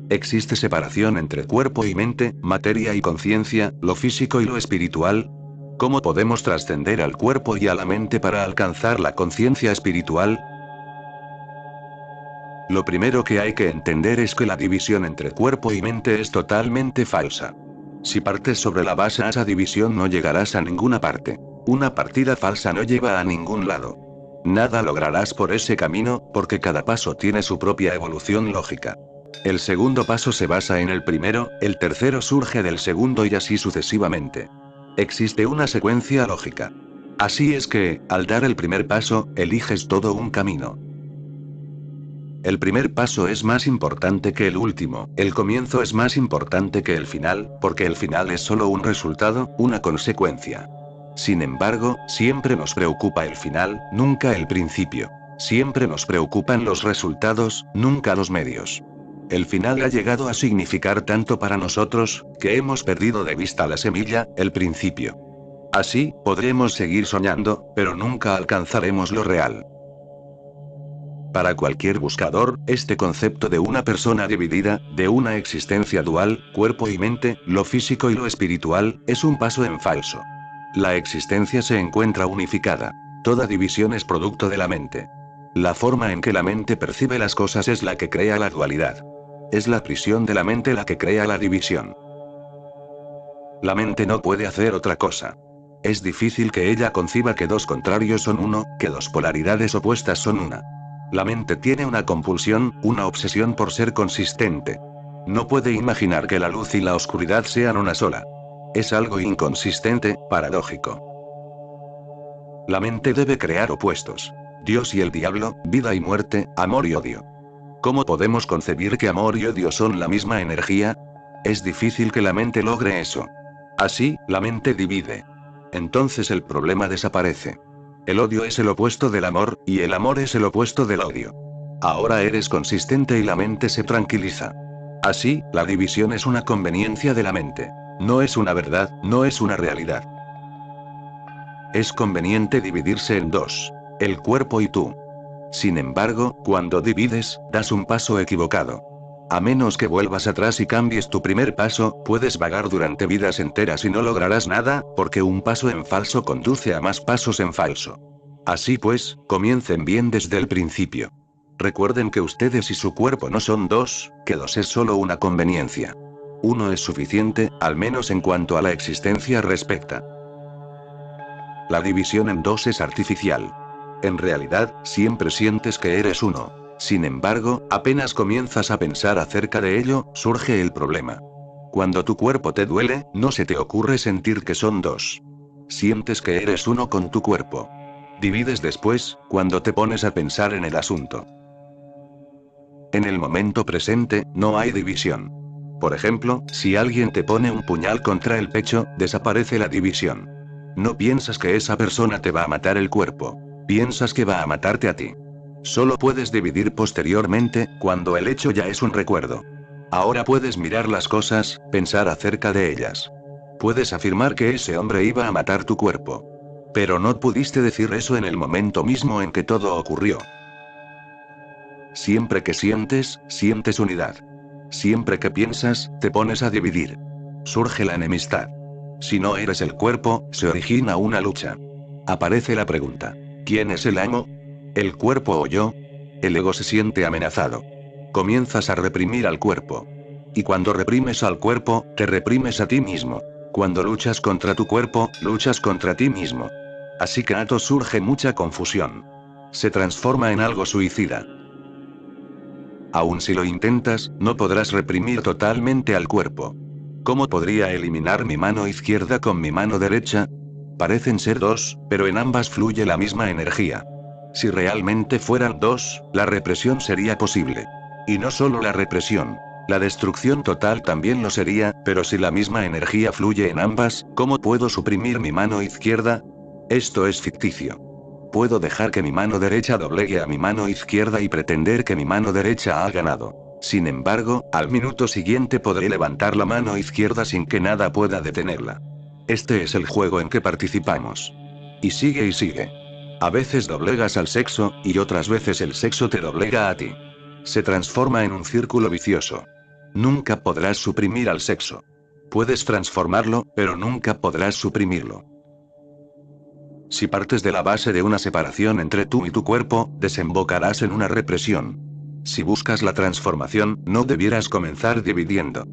¿Existe separación entre cuerpo y mente, materia y conciencia, lo físico y lo espiritual? ¿Cómo podemos trascender al cuerpo y a la mente para alcanzar la conciencia espiritual? Lo primero que hay que entender es que la división entre cuerpo y mente es totalmente falsa. Si partes sobre la base de esa división no llegarás a ninguna parte. Una partida falsa no lleva a ningún lado. Nada lograrás por ese camino, porque cada paso tiene su propia evolución lógica. El segundo paso se basa en el primero, el tercero surge del segundo y así sucesivamente. Existe una secuencia lógica. Así es que, al dar el primer paso, eliges todo un camino. El primer paso es más importante que el último, el comienzo es más importante que el final, porque el final es solo un resultado, una consecuencia. Sin embargo, siempre nos preocupa el final, nunca el principio. Siempre nos preocupan los resultados, nunca los medios. El final ha llegado a significar tanto para nosotros, que hemos perdido de vista la semilla, el principio. Así, podremos seguir soñando, pero nunca alcanzaremos lo real. Para cualquier buscador, este concepto de una persona dividida, de una existencia dual, cuerpo y mente, lo físico y lo espiritual, es un paso en falso. La existencia se encuentra unificada. Toda división es producto de la mente. La forma en que la mente percibe las cosas es la que crea la dualidad. Es la prisión de la mente la que crea la división. La mente no puede hacer otra cosa. Es difícil que ella conciba que dos contrarios son uno, que dos polaridades opuestas son una. La mente tiene una compulsión, una obsesión por ser consistente. No puede imaginar que la luz y la oscuridad sean una sola. Es algo inconsistente, paradójico. La mente debe crear opuestos. Dios y el diablo, vida y muerte, amor y odio. ¿Cómo podemos concebir que amor y odio son la misma energía? Es difícil que la mente logre eso. Así, la mente divide. Entonces el problema desaparece. El odio es el opuesto del amor, y el amor es el opuesto del odio. Ahora eres consistente y la mente se tranquiliza. Así, la división es una conveniencia de la mente. No es una verdad, no es una realidad. Es conveniente dividirse en dos. El cuerpo y tú. Sin embargo, cuando divides, das un paso equivocado. A menos que vuelvas atrás y cambies tu primer paso, puedes vagar durante vidas enteras y no lograrás nada, porque un paso en falso conduce a más pasos en falso. Así pues, comiencen bien desde el principio. Recuerden que ustedes y su cuerpo no son dos, que dos es solo una conveniencia. Uno es suficiente, al menos en cuanto a la existencia respecta. La división en dos es artificial. En realidad, siempre sientes que eres uno. Sin embargo, apenas comienzas a pensar acerca de ello, surge el problema. Cuando tu cuerpo te duele, no se te ocurre sentir que son dos. Sientes que eres uno con tu cuerpo. Divides después, cuando te pones a pensar en el asunto. En el momento presente, no hay división. Por ejemplo, si alguien te pone un puñal contra el pecho, desaparece la división. No piensas que esa persona te va a matar el cuerpo. Piensas que va a matarte a ti. Solo puedes dividir posteriormente, cuando el hecho ya es un recuerdo. Ahora puedes mirar las cosas, pensar acerca de ellas. Puedes afirmar que ese hombre iba a matar tu cuerpo. Pero no pudiste decir eso en el momento mismo en que todo ocurrió. Siempre que sientes, sientes unidad. Siempre que piensas, te pones a dividir. Surge la enemistad. Si no eres el cuerpo, se origina una lucha. Aparece la pregunta: ¿quién es el amo? ¿El cuerpo o yo? El ego se siente amenazado. Comienzas a reprimir al cuerpo. Y cuando reprimes al cuerpo, te reprimes a ti mismo. Cuando luchas contra tu cuerpo, luchas contra ti mismo. Así que surge mucha confusión. Se transforma en algo suicida. Aun si lo intentas, no podrás reprimir totalmente al cuerpo. ¿Cómo podría eliminar mi mano izquierda con mi mano derecha? Parecen ser dos, pero en ambas fluye la misma energía. Si realmente fueran dos, la represión sería posible. Y no solo la represión. La destrucción total también lo sería, pero si la misma energía fluye en ambas, ¿cómo puedo suprimir mi mano izquierda? Esto es ficticio. Puedo dejar que mi mano derecha doblegue a mi mano izquierda y pretender que mi mano derecha ha ganado. Sin embargo, al minuto siguiente podré levantar la mano izquierda sin que nada pueda detenerla. Este es el juego en que participamos. Y sigue y sigue. A veces doblegas al sexo, y otras veces el sexo te doblega a ti. Se transforma en un círculo vicioso. Nunca podrás suprimir al sexo. Puedes transformarlo, pero nunca podrás suprimirlo. Si partes de la base de una separación entre tú y tu cuerpo, desembocarás en una represión. Si buscas la transformación, no debieras comenzar dividiendo.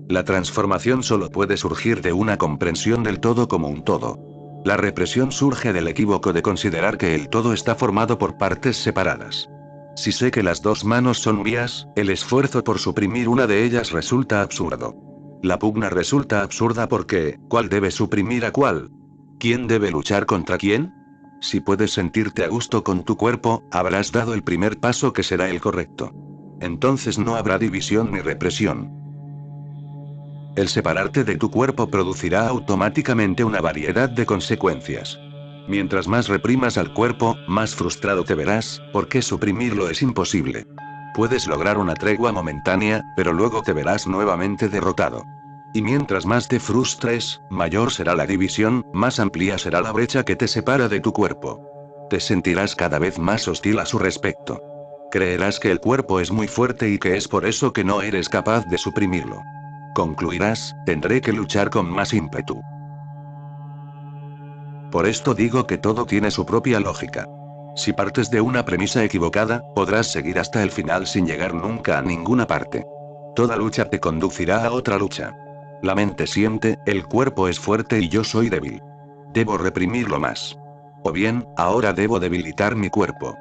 La transformación solo puede surgir de una comprensión del todo como un todo. La represión surge del equívoco de considerar que el todo está formado por partes separadas. Si sé que las dos manos son mías, el esfuerzo por suprimir una de ellas resulta absurdo. La pugna resulta absurda porque, ¿cuál debe suprimir a cuál? ¿Quién debe luchar contra quién? Si puedes sentirte a gusto con tu cuerpo, habrás dado el primer paso que será el correcto. Entonces no habrá división ni represión. El separarte de tu cuerpo producirá automáticamente una variedad de consecuencias. Mientras más reprimas al cuerpo, más frustrado te verás, porque suprimirlo es imposible. Puedes lograr una tregua momentánea, pero luego te verás nuevamente derrotado. Y mientras más te frustres, mayor será la división, más amplia será la brecha que te separa de tu cuerpo. Te sentirás cada vez más hostil a su respecto. Creerás que el cuerpo es muy fuerte y que es por eso que no eres capaz de suprimirlo. Concluirás, tendré que luchar con más ímpetu. Por esto digo que todo tiene su propia lógica. Si partes de una premisa equivocada, podrás seguir hasta el final sin llegar nunca a ninguna parte. Toda lucha te conducirá a otra lucha. La mente siente, el cuerpo es fuerte y yo soy débil. Debo reprimirlo más. O bien, ahora debo debilitar mi cuerpo.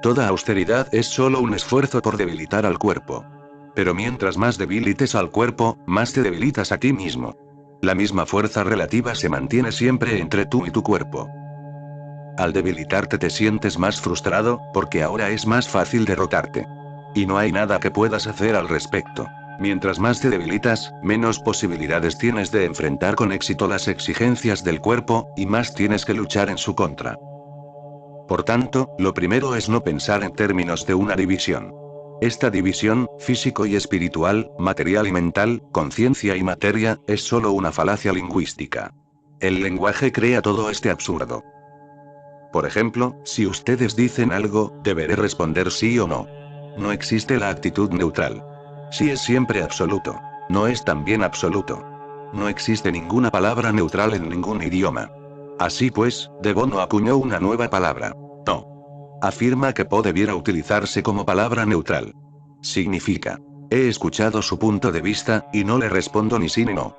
Toda austeridad es solo un esfuerzo por debilitar al cuerpo. Pero mientras más debilites al cuerpo, más te debilitas a ti mismo. La misma fuerza relativa se mantiene siempre entre tú y tu cuerpo. Al debilitarte te sientes más frustrado, porque ahora es más fácil derrotarte. Y no hay nada que puedas hacer al respecto. Mientras más te debilitas, menos posibilidades tienes de enfrentar con éxito las exigencias del cuerpo, y más tienes que luchar en su contra. Por tanto, lo primero es no pensar en términos de una división. Esta división, físico y espiritual, material y mental, conciencia y materia, es solo una falacia lingüística. El lenguaje crea todo este absurdo. Por ejemplo, si ustedes dicen algo, deberé responder sí o no. No existe la actitud neutral. Sí es siempre absoluto. No es también absoluto. No existe ninguna palabra neutral en ningún idioma. Así pues, De Bono acuñó una nueva palabra. No. Afirma que Po debiera utilizarse como palabra neutral. Significa: he escuchado su punto de vista, y no le respondo ni sí ni no.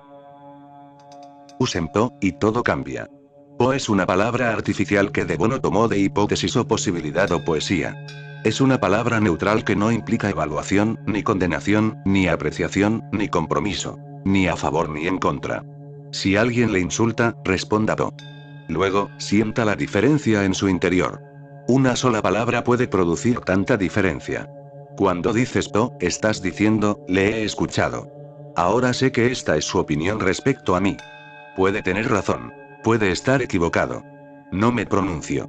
Usen Po, y todo cambia. Po es una palabra artificial que De Bono tomó de hipótesis o posibilidad o poesía. Es una palabra neutral que no implica evaluación, ni condenación, ni apreciación, ni compromiso. Ni a favor ni en contra. Si alguien le insulta, responda Po. Luego, sienta la diferencia en su interior. Una sola palabra puede producir tanta diferencia. Cuando dices Po, estás diciendo, le he escuchado. Ahora sé que esta es su opinión respecto a mí. Puede tener razón. Puede estar equivocado. No me pronuncio.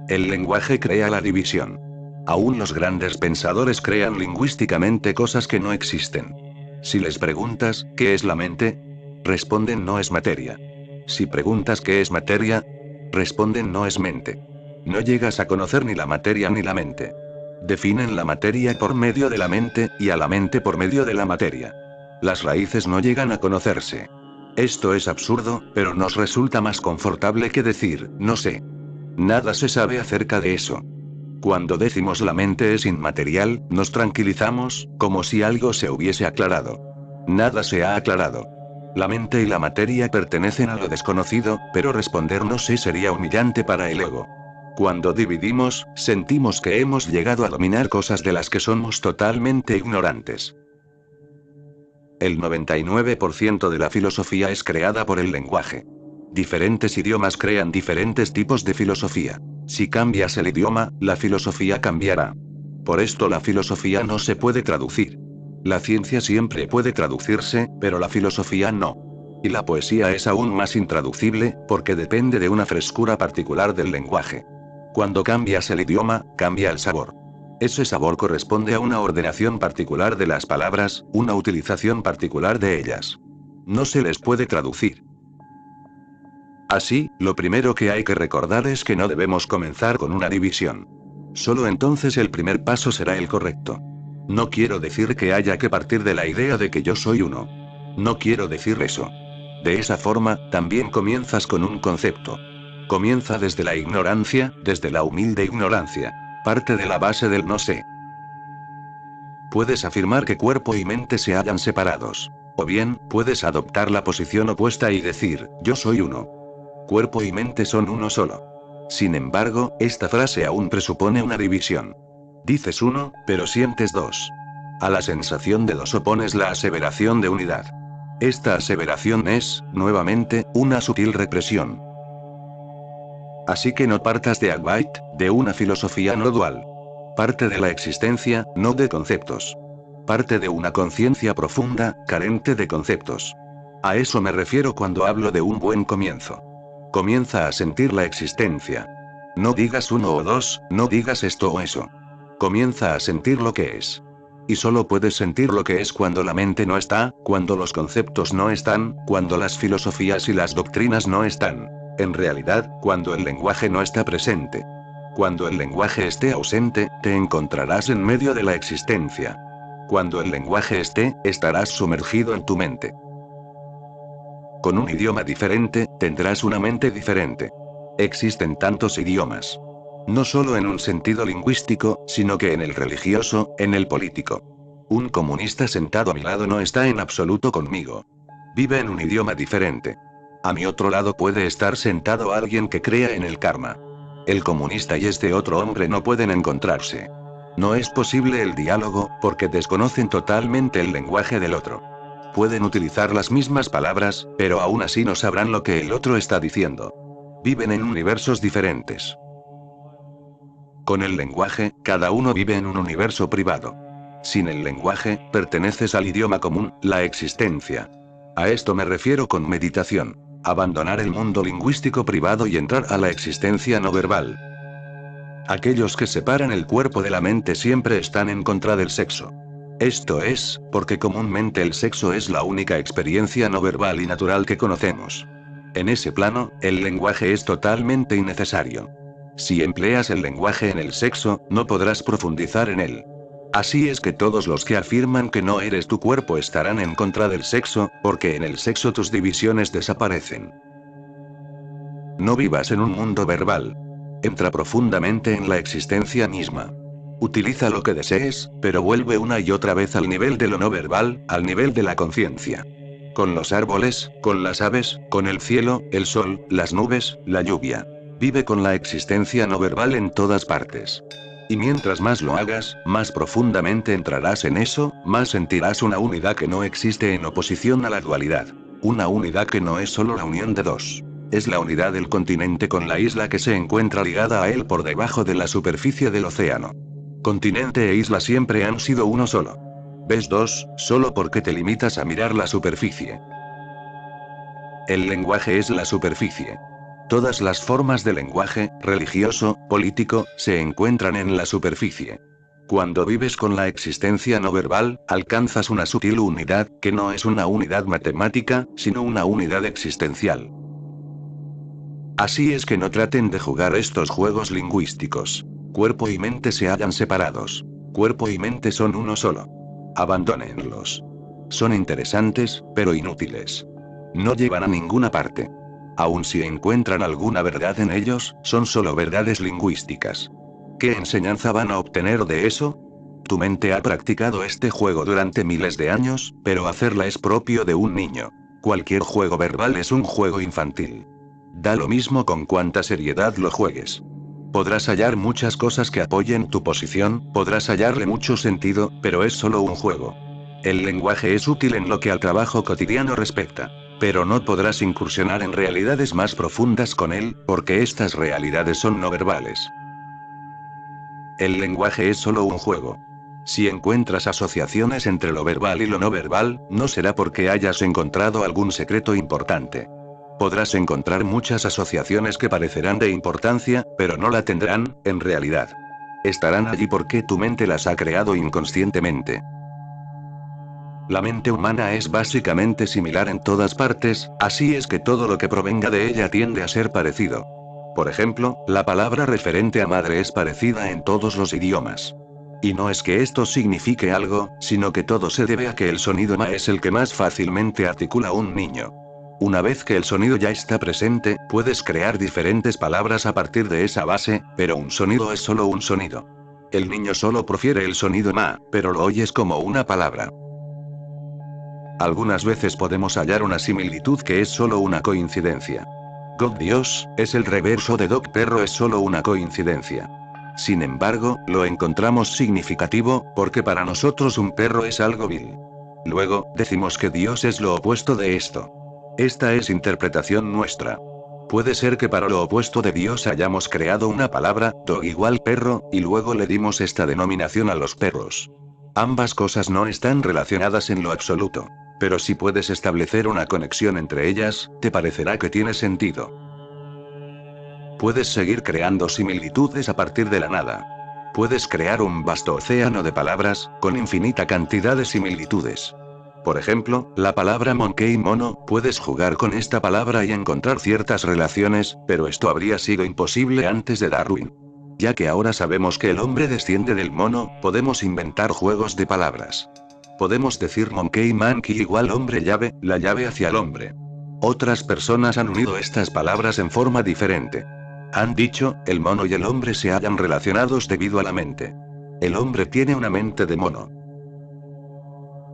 El lenguaje crea la división. Aún los grandes pensadores crean lingüísticamente cosas que no existen. Si les preguntas, ¿qué es la mente?, responden no es materia. Si preguntas qué es materia, responden no es mente. No llegas a conocer ni la materia ni la mente. Definen la materia por medio de la mente, y a la mente por medio de la materia. Las raíces no llegan a conocerse. Esto es absurdo, pero nos resulta más confortable que decir, no sé. Nada se sabe acerca de eso. Cuando decimos la mente es inmaterial, nos tranquilizamos, como si algo se hubiese aclarado. Nada se ha aclarado. La mente y la materia pertenecen a lo desconocido, pero responder no sé sería humillante para el ego. Cuando dividimos, sentimos que hemos llegado a dominar cosas de las que somos totalmente ignorantes. El 99% de la filosofía es creada por el lenguaje. Diferentes idiomas crean diferentes tipos de filosofía. Si cambias el idioma, la filosofía cambiará. Por esto la filosofía no se puede traducir. La ciencia siempre puede traducirse, pero la filosofía no. Y la poesía es aún más intraducible, porque depende de una frescura particular del lenguaje. Cuando cambias el idioma, cambia el sabor. Ese sabor corresponde a una ordenación particular de las palabras, una utilización particular de ellas. No se les puede traducir. Así, lo primero que hay que recordar es que no debemos comenzar con una división. Solo entonces el primer paso será el correcto. No quiero decir que haya que partir de la idea de que yo soy uno. No quiero decir eso. De esa forma, también comienzas con un concepto. Comienza desde la ignorancia, desde la humilde ignorancia. Parte de la base del no sé. Puedes afirmar que cuerpo y mente se hallan separados. O bien, puedes adoptar la posición opuesta y decir, yo soy uno. Cuerpo y mente son uno solo. Sin embargo, esta frase aún presupone una división. Dices uno, pero sientes dos. A la sensación de dos opones la aseveración de unidad. Esta aseveración es, nuevamente, una sutil represión. Así que no partas de Advait, de una filosofía no dual. Parte de la existencia, no de conceptos. Parte de una conciencia profunda, carente de conceptos. A eso me refiero cuando hablo de un buen comienzo. Comienza a sentir la existencia. No digas uno o dos, no digas esto o eso. Comienza a sentir lo que es. Y solo puedes sentir lo que es cuando la mente no está, cuando los conceptos no están, cuando las filosofías y las doctrinas no están. En realidad, cuando el lenguaje no está presente. Cuando el lenguaje esté ausente, te encontrarás en medio de la existencia. Cuando el lenguaje esté, estarás sumergido en tu mente. Con un idioma diferente, tendrás una mente diferente. Existen tantos idiomas. No solo en un sentido lingüístico, sino que en el religioso, en el político. Un comunista sentado a mi lado no está en absoluto conmigo. Vive en un idioma diferente. A mi otro lado puede estar sentado alguien que crea en el karma. El comunista y este otro hombre no pueden encontrarse. No es posible el diálogo, porque desconocen totalmente el lenguaje del otro. Pueden utilizar las mismas palabras, pero aún así no sabrán lo que el otro está diciendo. Viven en universos diferentes. Con el lenguaje, cada uno vive en un universo privado. Sin el lenguaje, perteneces al idioma común, la existencia. A esto me refiero con meditación. Abandonar el mundo lingüístico privado y entrar a la existencia no verbal. Aquellos que separan el cuerpo de la mente siempre están en contra del sexo. Esto es, porque comúnmente el sexo es la única experiencia no verbal y natural que conocemos. En ese plano, el lenguaje es totalmente innecesario. Si empleas el lenguaje en el sexo, no podrás profundizar en él. Así es que todos los que afirman que no eres tu cuerpo estarán en contra del sexo, porque en el sexo tus divisiones desaparecen. No vivas en un mundo verbal. Entra profundamente en la existencia misma. Utiliza lo que desees, pero vuelve una y otra vez al nivel de lo no verbal, al nivel de la conciencia. Con los árboles, con las aves, con el cielo, el sol, las nubes, la lluvia. Vive con la existencia no verbal en todas partes. Y mientras más lo hagas, más profundamente entrarás en eso, más sentirás una unidad que no existe en oposición a la dualidad. Una unidad que no es solo la unión de dos. Es la unidad del continente con la isla que se encuentra ligada a él por debajo de la superficie del océano. Continente e isla siempre han sido uno solo. ¿Ves dos, solo porque te limitas a mirar la superficie? El lenguaje es la superficie. Todas las formas de lenguaje, religioso, político, se encuentran en la superficie. Cuando vives con la existencia no verbal, alcanzas una sutil unidad, que no es una unidad matemática, sino una unidad existencial. Así es que no traten de jugar estos juegos lingüísticos. Cuerpo y mente se hallan separados. Cuerpo y mente son uno solo. Abandónenlos. Son interesantes, pero inútiles. No llevan a ninguna parte. Aun si encuentran alguna verdad en ellos, son solo verdades lingüísticas. ¿Qué enseñanza van a obtener de eso? Tu mente ha practicado este juego durante miles de años, pero hacerla es propio de un niño. Cualquier juego verbal es un juego infantil. Da lo mismo con cuánta seriedad lo juegues. Podrás hallar muchas cosas que apoyen tu posición, podrás hallarle mucho sentido, pero es solo un juego. El lenguaje es útil en lo que al trabajo cotidiano respecta. Pero no podrás incursionar en realidades más profundas con él, porque estas realidades son no verbales. El lenguaje es solo un juego. Si encuentras asociaciones entre lo verbal y lo no verbal, no será porque hayas encontrado algún secreto importante. Podrás encontrar muchas asociaciones que parecerán de importancia, pero no la tendrán, en realidad. Estarán allí porque tu mente las ha creado inconscientemente. La mente humana es básicamente similar en todas partes, así es que todo lo que provenga de ella tiende a ser parecido. Por ejemplo, la palabra referente a madre es parecida en todos los idiomas. Y no es que esto signifique algo, sino que todo se debe a que el sonido ma es el que más fácilmente articula un niño. Una vez que el sonido ya está presente, puedes crear diferentes palabras a partir de esa base, pero un sonido es solo un sonido. El niño solo profiere el sonido ma, pero lo oyes como una palabra. Algunas veces podemos hallar una similitud que es solo una coincidencia. God Dios, es el reverso de Dog Perro es solo una coincidencia. Sin embargo, lo encontramos significativo, porque para nosotros un perro es algo vil. Luego, decimos que Dios es lo opuesto de esto. Esta es interpretación nuestra. Puede ser que para lo opuesto de Dios hayamos creado una palabra, dog igual perro, y luego le dimos esta denominación a los perros. Ambas cosas no están relacionadas en lo absoluto. Pero si puedes establecer una conexión entre ellas, te parecerá que tiene sentido. Puedes seguir creando similitudes a partir de la nada. Puedes crear un vasto océano de palabras, con infinita cantidad de similitudes. Por ejemplo, la palabra monkey mono, puedes jugar con esta palabra y encontrar ciertas relaciones, pero esto habría sido imposible antes de Darwin. Ya que ahora sabemos que el hombre desciende del mono, podemos inventar juegos de palabras. Podemos decir monkey igual hombre llave, la llave hacia el hombre. Otras personas han unido estas palabras en forma diferente. Han dicho, el mono y el hombre se hallan relacionados debido a la mente. El hombre tiene una mente de mono.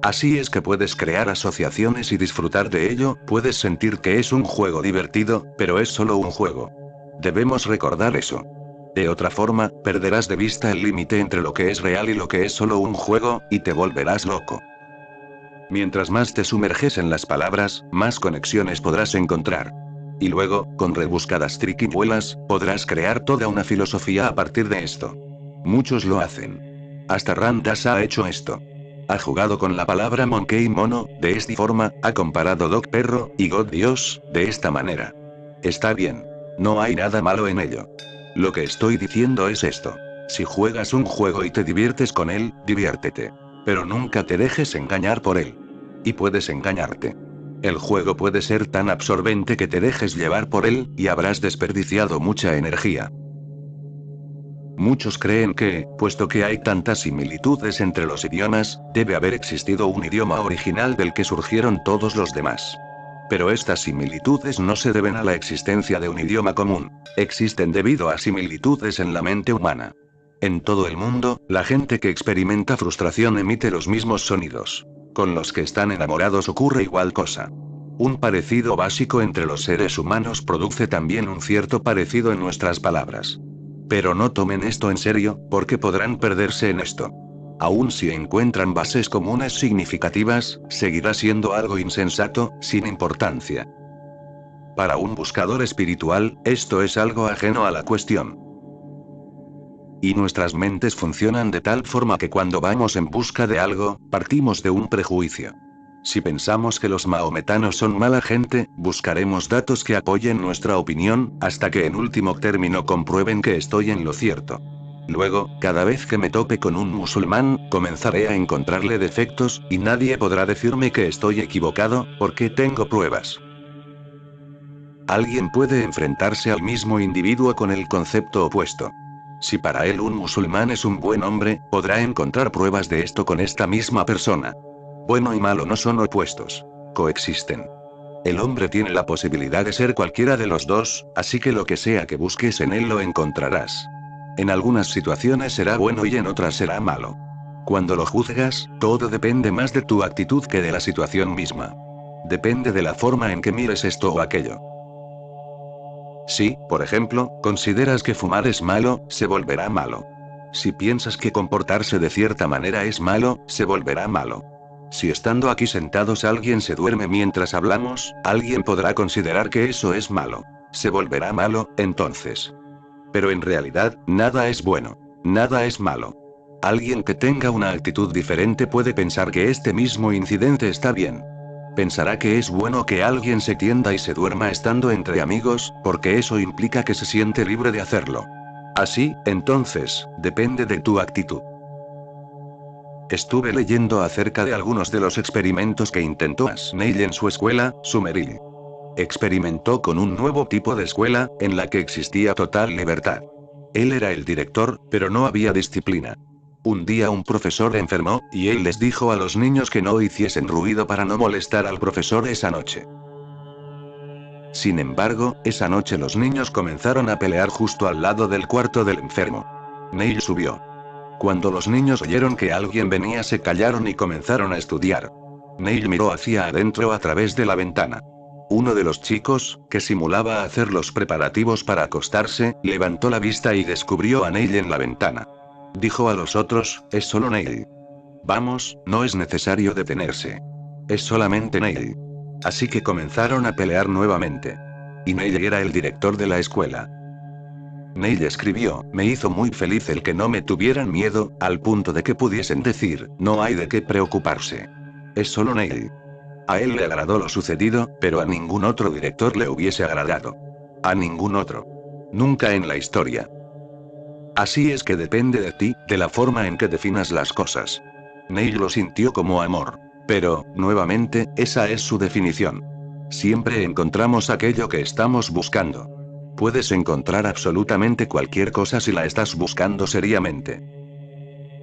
Así es que puedes crear asociaciones y disfrutar de ello, puedes sentir que es un juego divertido, pero es solo un juego. Debemos recordar eso. De otra forma, perderás de vista el límite entre lo que es real y lo que es solo un juego, y te volverás loco. Mientras más te sumerges en las palabras, más conexiones podrás encontrar. Y luego, con rebuscadas triquiñuelas, podrás crear toda una filosofía a partir de esto. Muchos lo hacen. Hasta Ram Dass ha hecho esto. Ha jugado con la palabra monkey mono, de esta forma, ha comparado dog perro, y God Dios, de esta manera. Está bien. No hay nada malo en ello. Lo que estoy diciendo es esto. Si juegas un juego y te diviertes con él, diviértete. Pero nunca te dejes engañar por él. Y puedes engañarte. El juego puede ser tan absorbente que te dejes llevar por él, y habrás desperdiciado mucha energía. Muchos creen que, puesto que hay tantas similitudes entre los idiomas, debe haber existido un idioma original del que surgieron todos los demás. Pero estas similitudes no se deben a la existencia de un idioma común, existen debido a similitudes en la mente humana. En todo el mundo, la gente que experimenta frustración emite los mismos sonidos. Con los que están enamorados ocurre igual cosa. Un parecido básico entre los seres humanos produce también un cierto parecido en nuestras palabras. Pero no tomen esto en serio, porque podrán perderse en esto. Aun si encuentran bases comunes significativas, seguirá siendo algo insensato, sin importancia. Para un buscador espiritual, esto es algo ajeno a la cuestión. Y nuestras mentes funcionan de tal forma que cuando vamos en busca de algo, partimos de un prejuicio. Si pensamos que los maometanos son mala gente, buscaremos datos que apoyen nuestra opinión, hasta que en último término comprueben que estoy en lo cierto. Luego, cada vez que me tope con un musulmán, comenzaré a encontrarle defectos, y nadie podrá decirme que estoy equivocado, porque tengo pruebas. Alguien puede enfrentarse al mismo individuo con el concepto opuesto. Si para él un musulmán es un buen hombre, podrá encontrar pruebas de esto con esta misma persona. Bueno y malo no son opuestos. Coexisten. El hombre tiene la posibilidad de ser cualquiera de los dos, así que lo que sea que busques en él lo encontrarás. En algunas situaciones será bueno y en otras será malo. Cuando lo juzgas, todo depende más de tu actitud que de la situación misma. Depende de la forma en que mires esto o aquello. Si, por ejemplo, consideras que fumar es malo, se volverá malo. Si piensas que comportarse de cierta manera es malo, se volverá malo. Si estando aquí sentados alguien se duerme mientras hablamos, alguien podrá considerar que eso es malo. Se volverá malo, entonces. Pero en realidad, nada es bueno. Nada es malo. Alguien que tenga una actitud diferente puede pensar que este mismo incidente está bien. Pensará que es bueno que alguien se tienda y se duerma estando entre amigos, porque eso implica que se siente libre de hacerlo. Así, entonces, depende de tu actitud. Estuve leyendo acerca de algunos de los experimentos que intentó Snail en su escuela, Summerhill. Experimentó con un nuevo tipo de escuela, en la que existía total libertad. Él era el director, pero no había disciplina. Un día un profesor enfermó, y él les dijo a los niños que no hiciesen ruido para no molestar al profesor esa noche. Sin embargo, esa noche los niños comenzaron a pelear justo al lado del cuarto del enfermo. Neil subió. Cuando los niños oyeron que alguien venía se callaron y comenzaron a estudiar. Neil miró hacia adentro a través de la ventana. Uno de los chicos, que simulaba hacer los preparativos para acostarse, levantó la vista y descubrió a Neil en la ventana. Dijo a los otros, es solo Neil. Vamos, no es necesario detenerse. Es solamente Neil. Así que comenzaron a pelear nuevamente. Y Neil era el director de la escuela. Neil escribió, me hizo muy feliz el que no me tuvieran miedo, al punto de que pudiesen decir, no hay de qué preocuparse. Es solo Neil. A él le agradó lo sucedido, pero a ningún otro director le hubiese agradado. A ningún otro. Nunca en la historia. Así es que depende de ti, de la forma en que definas las cosas. Neil lo sintió como amor. Pero, nuevamente, esa es su definición. Siempre encontramos aquello que estamos buscando. Puedes encontrar absolutamente cualquier cosa si la estás buscando seriamente.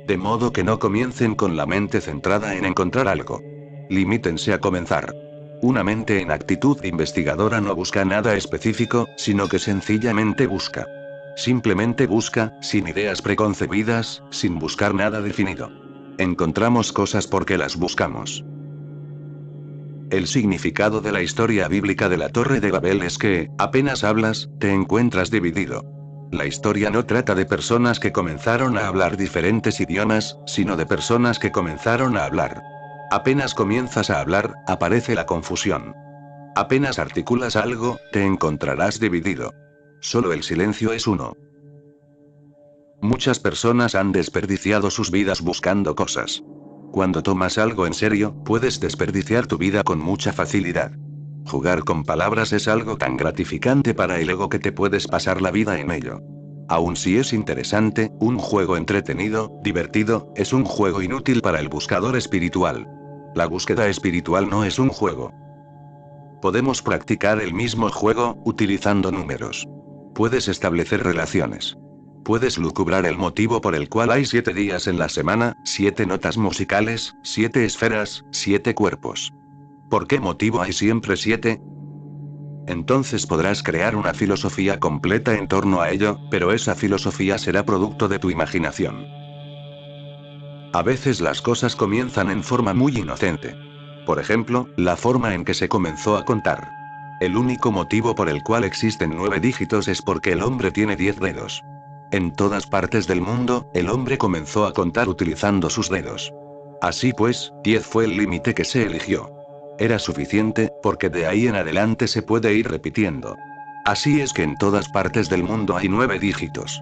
De modo que no comiencen con la mente centrada en encontrar algo. Limítense a comenzar. Una mente en actitud investigadora no busca nada específico, sino que sencillamente busca. Simplemente busca, sin ideas preconcebidas, sin buscar nada definido. Encontramos cosas porque las buscamos. El significado de la historia bíblica de la Torre de Babel es que, apenas hablas, te encuentras dividido. La historia no trata de personas que comenzaron a hablar diferentes idiomas, sino de personas que comenzaron a hablar. Apenas comienzas a hablar, aparece la confusión. Apenas articulas algo, te encontrarás dividido. Solo el silencio es uno. Muchas personas han desperdiciado sus vidas buscando cosas. Cuando tomas algo en serio, puedes desperdiciar tu vida con mucha facilidad. Jugar con palabras es algo tan gratificante para el ego que te puedes pasar la vida en ello. Aun si es interesante, un juego entretenido, divertido, es un juego inútil para el buscador espiritual. La búsqueda espiritual no es un juego. Podemos practicar el mismo juego, utilizando números. Puedes establecer relaciones. Puedes lucubrar el motivo por el cual hay 7 días en la semana, 7 notas musicales, 7 esferas, 7 cuerpos. ¿Por qué motivo hay siempre 7? Entonces podrás crear una filosofía completa en torno a ello, pero esa filosofía será producto de tu imaginación. A veces las cosas comienzan en forma muy inocente. Por ejemplo, la forma en que se comenzó a contar. El único motivo por el cual existen 9 dígitos es porque el hombre tiene 10 dedos. En todas partes del mundo, el hombre comenzó a contar utilizando sus dedos. Así pues, 10 fue el límite que se eligió. Era suficiente, porque de ahí en adelante se puede ir repitiendo. Así es que en todas partes del mundo hay 9 dígitos.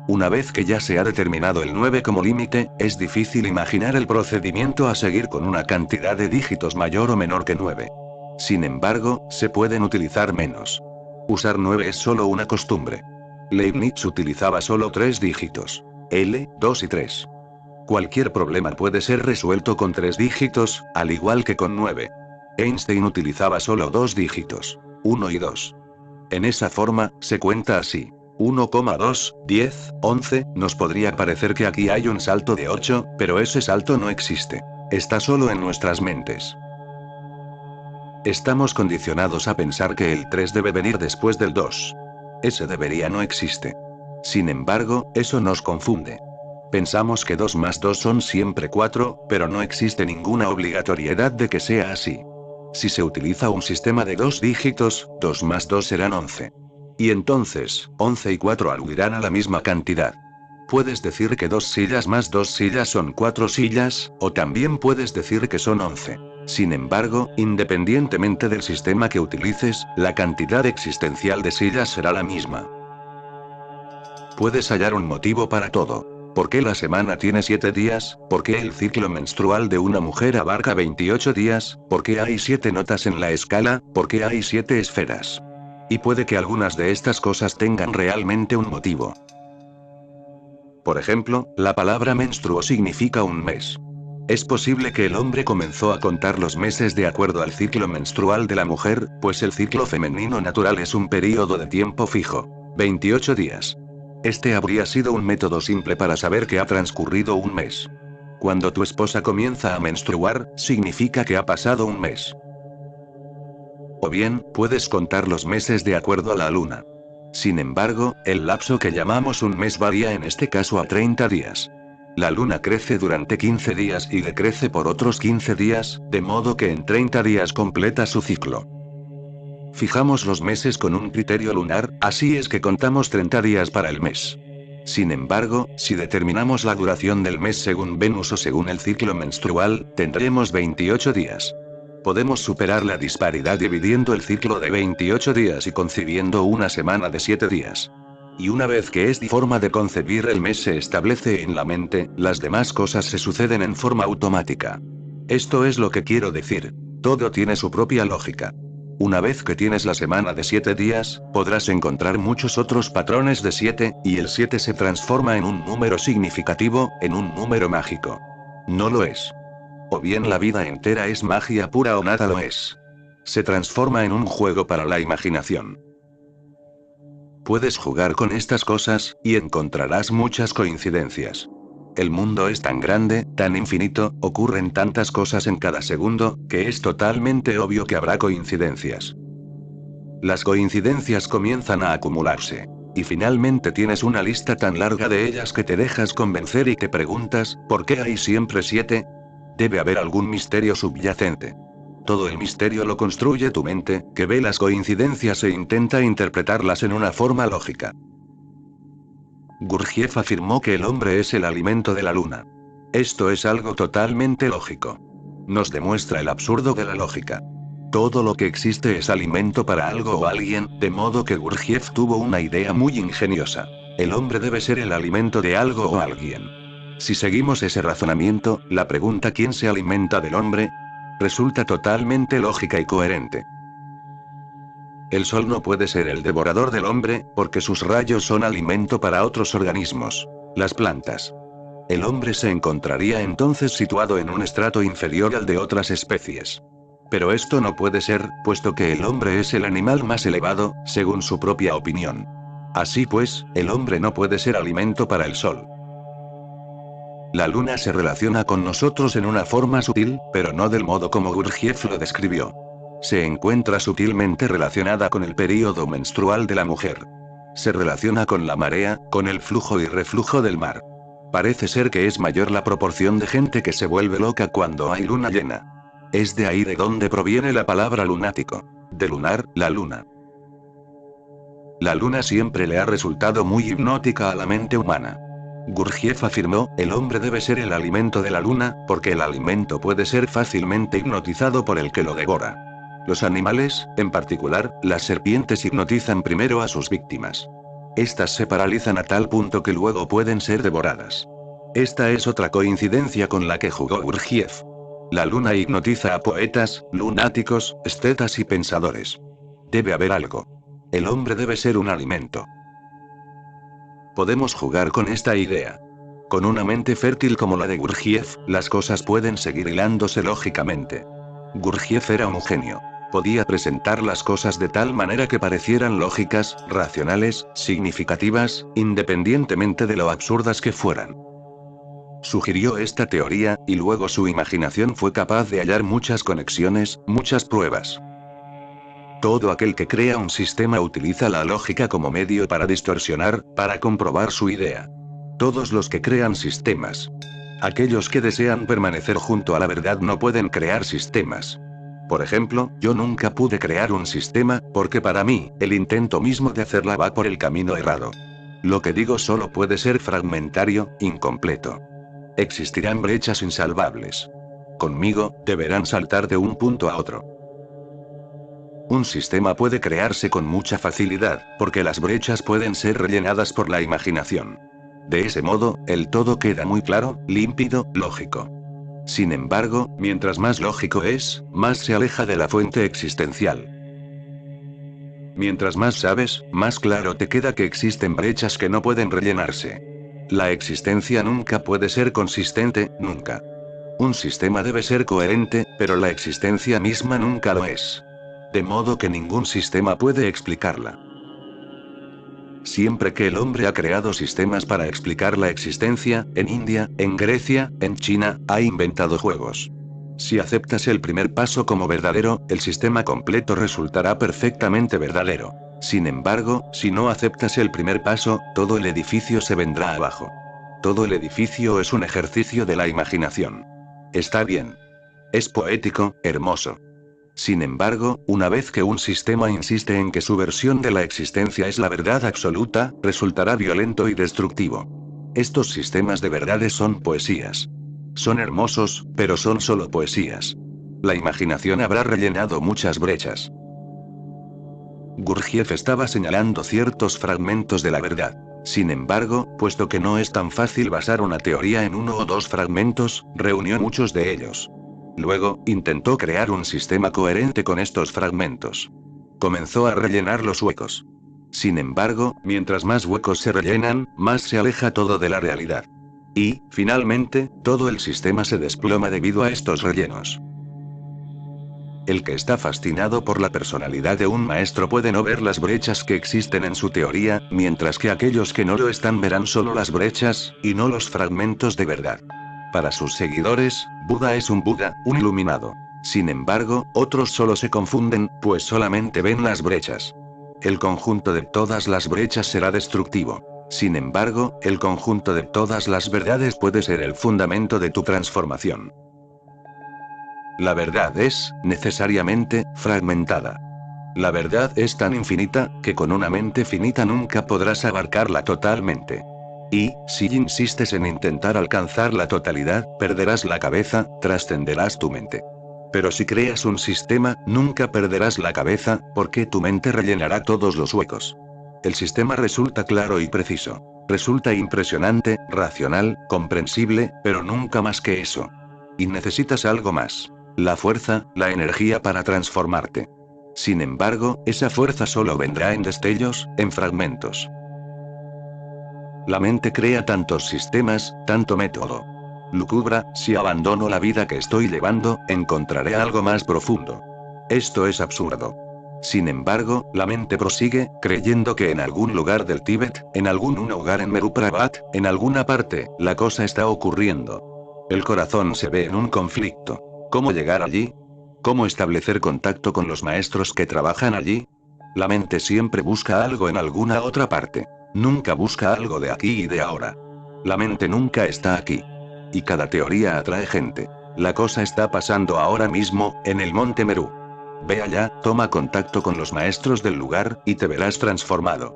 Una vez que ya se ha determinado el 9 como límite, es difícil imaginar el procedimiento a seguir con una cantidad de dígitos mayor o menor que 9. Sin embargo, se pueden utilizar menos. Usar 9 es solo una costumbre. Leibniz utilizaba solo 3 dígitos. L, 2 y 3. Cualquier problema puede ser resuelto con 3 dígitos, al igual que con 9. Einstein utilizaba solo 2 dígitos. 1 y 2. En esa forma, se cuenta así. 1,2, 10, 11, nos podría parecer que aquí hay un salto de 8, pero ese salto no existe. Está solo en nuestras mentes. Estamos condicionados a pensar que el 3 debe venir después del 2. Ese debería no existe. Sin embargo, eso nos confunde. Pensamos que 2 más 2 son siempre 4, pero no existe ninguna obligatoriedad de que sea así. Si se utiliza un sistema de 2 dígitos, 2 más 2 serán 11. Y entonces, 11 y 4 aludirán a la misma cantidad. Puedes decir que 2 sillas más 2 sillas son 4 sillas, o también puedes decir que son 11. Sin embargo, independientemente del sistema que utilices, la cantidad existencial de sillas será la misma. Puedes hallar un motivo para todo. ¿Por qué la semana tiene 7 días? ¿Por qué el ciclo menstrual de una mujer abarca 28 días? ¿Por qué hay 7 notas en la escala? ¿Por qué hay 7 esferas? Y puede que algunas de estas cosas tengan realmente un motivo. Por ejemplo, la palabra menstruo significa un mes. Es posible que el hombre comenzó a contar los meses de acuerdo al ciclo menstrual de la mujer, pues el ciclo femenino natural es un período de tiempo fijo. 28 días. Este habría sido un método simple para saber que ha transcurrido un mes. Cuando tu esposa comienza a menstruar, significa que ha pasado un mes. O bien, puedes contar los meses de acuerdo a la luna. Sin embargo, el lapso que llamamos un mes varía en este caso a 30 días. La luna crece durante 15 días y decrece por otros 15 días, de modo que en 30 días completa su ciclo. Fijamos los meses con un criterio lunar, así es que contamos 30 días para el mes. Sin embargo, si determinamos la duración del mes según Venus o según el ciclo menstrual, tendremos 28 días. Podemos superar la disparidad dividiendo el ciclo de 28 días y concibiendo una semana de 7 días. Y una vez que esta forma de concebir el mes se establece en la mente, las demás cosas se suceden en forma automática. Esto es lo que quiero decir. Todo tiene su propia lógica. Una vez que tienes la semana de 7 días, podrás encontrar muchos otros patrones de 7, y el 7 se transforma en un número significativo, en un número mágico. No lo es. O bien la vida entera es magia pura o nada lo es. Se transforma en un juego para la imaginación. Puedes jugar con estas cosas, y encontrarás muchas coincidencias. El mundo es tan grande, tan infinito, ocurren tantas cosas en cada segundo, que es totalmente obvio que habrá coincidencias. Las coincidencias comienzan a acumularse. Y finalmente tienes una lista tan larga de ellas que te dejas convencer y te preguntas, ¿por qué hay siempre 7? Debe haber algún misterio subyacente. Todo el misterio lo construye tu mente, que ve las coincidencias e intenta interpretarlas en una forma lógica. Gurdjieff afirmó que el hombre es el alimento de la luna. Esto es algo totalmente lógico. Nos demuestra el absurdo de la lógica. Todo lo que existe es alimento para algo o alguien, de modo que Gurdjieff tuvo una idea muy ingeniosa. El hombre debe ser el alimento de algo o alguien. Si seguimos ese razonamiento, la pregunta ¿quién se alimenta del hombre? Resulta totalmente lógica y coherente. El sol no puede ser el devorador del hombre, porque sus rayos son alimento para otros organismos. Las plantas. El hombre se encontraría entonces situado en un estrato inferior al de otras especies. Pero esto no puede ser, puesto que el hombre es el animal más elevado, según su propia opinión. Así pues, el hombre no puede ser alimento para el sol. La luna se relaciona con nosotros en una forma sutil, pero no del modo como Gurdjieff lo describió. Se encuentra sutilmente relacionada con el período menstrual de la mujer. Se relaciona con la marea, con el flujo y reflujo del mar. Parece ser que es mayor la proporción de gente que se vuelve loca cuando hay luna llena. Es de ahí de donde proviene la palabra lunático. De lunar, la luna. La luna siempre le ha resultado muy hipnótica a la mente humana. Gurdjieff afirmó, el hombre debe ser el alimento de la luna, porque el alimento puede ser fácilmente hipnotizado por el que lo devora. Los animales, en particular, las serpientes hipnotizan primero a sus víctimas. Estas se paralizan a tal punto que luego pueden ser devoradas. Esta es otra coincidencia con la que jugó Gurdjieff. La luna hipnotiza a poetas, lunáticos, estetas y pensadores. Debe haber algo. El hombre debe ser un alimento. Podemos jugar con esta idea. Con una mente fértil como la de Gurdjieff, las cosas pueden seguir hilándose lógicamente. Gurdjieff era un genio. Podía presentar las cosas de tal manera que parecieran lógicas, racionales, significativas, independientemente de lo absurdas que fueran. Sugirió esta teoría, y luego su imaginación fue capaz de hallar muchas conexiones, muchas pruebas. Todo aquel que crea un sistema utiliza la lógica como medio para distorsionar, para comprobar su idea. Todos los que crean sistemas. Aquellos que desean permanecer junto a la verdad no pueden crear sistemas. Por ejemplo, yo nunca pude crear un sistema, porque para mí, el intento mismo de hacerla va por el camino errado. Lo que digo solo puede ser fragmentario, incompleto. Existirán brechas insalvables. Conmigo, deberán saltar de un punto a otro. Un sistema puede crearse con mucha facilidad, porque las brechas pueden ser rellenadas por la imaginación. De ese modo, el todo queda muy claro, límpido, lógico. Sin embargo, mientras más lógico es, más se aleja de la fuente existencial. Mientras más sabes, más claro te queda que existen brechas que no pueden rellenarse. La existencia nunca puede ser consistente, nunca. Un sistema debe ser coherente, pero la existencia misma nunca lo es. De modo que ningún sistema puede explicarla. Siempre que el hombre ha creado sistemas para explicar la existencia, en India, en Grecia, en China, ha inventado juegos. Si aceptas el primer paso como verdadero, el sistema completo resultará perfectamente verdadero. Sin embargo, si no aceptas el primer paso, todo el edificio se vendrá abajo. Todo el edificio es un ejercicio de la imaginación. Está bien. Es poético, hermoso. Sin embargo, una vez que un sistema insiste en que su versión de la existencia es la verdad absoluta, resultará violento y destructivo. Estos sistemas de verdades son poesías. Son hermosos, pero son solo poesías. La imaginación habrá rellenado muchas brechas. Gurdjieff estaba señalando ciertos fragmentos de la verdad. Sin embargo, puesto que no es tan fácil basar una teoría en uno o dos fragmentos, reunió muchos de ellos. Luego, intentó crear un sistema coherente con estos fragmentos. Comenzó a rellenar los huecos. Sin embargo, mientras más huecos se rellenan, más se aleja todo de la realidad. Y, finalmente, todo el sistema se desploma debido a estos rellenos. El que está fascinado por la personalidad de un maestro puede no ver las brechas que existen en su teoría, mientras que aquellos que no lo están verán solo las brechas, y no los fragmentos de verdad. Para sus seguidores, Buda es un Buda, un iluminado. Sin embargo, otros solo se confunden, pues solamente ven las brechas. El conjunto de todas las brechas será destructivo. Sin embargo, el conjunto de todas las verdades puede ser el fundamento de tu transformación. La verdad es, necesariamente, fragmentada. La verdad es tan infinita, que con una mente finita nunca podrás abarcarla totalmente. Y, si insistes en intentar alcanzar la totalidad, perderás la cabeza, trascenderás tu mente. Pero si creas un sistema, nunca perderás la cabeza, porque tu mente rellenará todos los huecos. El sistema resulta claro y preciso. Resulta impresionante, racional, comprensible, pero nunca más que eso. Y necesitas algo más. La fuerza, la energía para transformarte. Sin embargo, esa fuerza solo vendrá en destellos, en fragmentos. La mente crea tantos sistemas, tanto método. Lucubra, si abandono la vida que estoy llevando, encontraré algo más profundo. Esto es absurdo. Sin embargo, la mente prosigue, creyendo que en algún lugar del Tíbet, en algún lugar en Meruprabat, en alguna parte, la cosa está ocurriendo. El corazón se ve en un conflicto. ¿Cómo llegar allí? ¿Cómo establecer contacto con los maestros que trabajan allí? La mente siempre busca algo en alguna otra parte. Nunca busca algo de aquí y de ahora. La mente nunca está aquí. Y cada teoría atrae gente. La cosa está pasando ahora mismo, en el monte Meru. Ve allá, toma contacto con los maestros del lugar, y te verás transformado.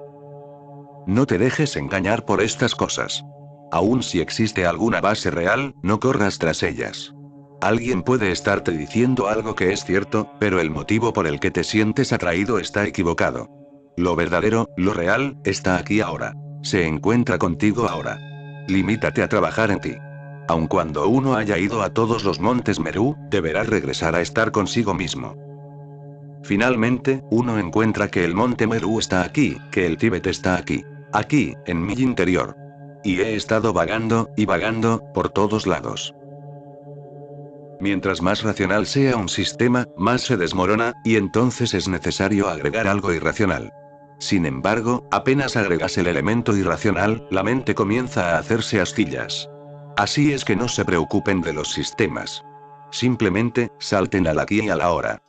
No te dejes engañar por estas cosas. Aun si existe alguna base real, no corras tras ellas. Alguien puede estarte diciendo algo que es cierto, pero el motivo por el que te sientes atraído está equivocado. Lo verdadero, lo real, está aquí ahora. Se encuentra contigo ahora. Limítate a trabajar en ti. Aun cuando uno haya ido a todos los montes Meru, deberá regresar a estar consigo mismo. Finalmente, uno encuentra que el monte Meru está aquí, que el Tíbet está aquí. Aquí, en mi interior. Y he estado vagando, y vagando, por todos lados. Mientras más racional sea un sistema, más se desmorona, y entonces es necesario agregar algo irracional. Sin embargo, apenas agregas el elemento irracional, la mente comienza a hacerse astillas. Así es que no se preocupen de los sistemas. Simplemente, salten al aquí y a la ahora.